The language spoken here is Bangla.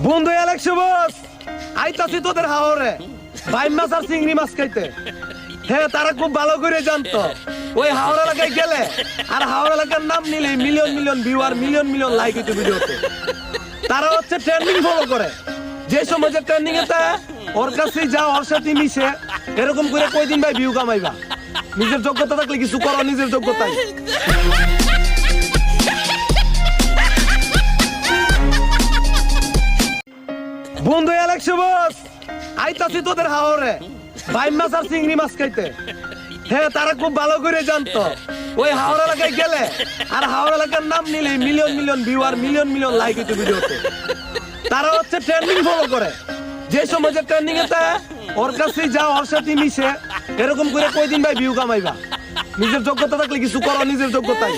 বন্ধু আলেকশো বস আইতাছি তোদের হাওরে বাইম মাছ আর চিংড়ি মাছ খাইতে। হ্যাঁ, তারা খুব ভালো করে জানতো ওই হাওড়া এলাকায় গেলে আর হাওড়া এলাকার নাম নিলে মিলিয়ন মিলিয়ন ভিউ আর মিলিয়ন মিলিয়ন লাইক হইতে ভিডিওতে। তারা হচ্ছে ট্রেন্ডিং ফলো করে, যে সময় যে ট্রেন্ডিং এতে ওর কাছেই যাও, ওর সাথে মিশে এরকম করে কয়দিন ভাই ভিউ কামাইবা। নিজের যোগ্যতা থাকলে কিছু করো, নিজের যোগ্যতাই। বন্ধু আলেকশো বস আইতাছি তোদের হাওরে বাইম মাছ আর চিংড়ি মাছ খাইতে। হ্যাঁ, তারা খুব ভালো করে জানতো ওই হাওড়া এলাকায় গেলে আর হাওড়া এলাকার নাম নিলে মিলিয়ন মিলিয়ন ভিউ আর মিলিয়ন মিলিয়ন লাইক হইতে ভিডিওতে। তারা হচ্ছে ট্রেন্ডিং ফলো করে, যে সময় যে ট্রেন্ডিং এতে ওর কাছেই যাও, ওর সাথে মিশে এরকম করে কয়দিন ভাই ভিউ কামাইবা। নিজের যোগ্যতা থাকলে কিছু করো, নিজের যোগ্যতাই।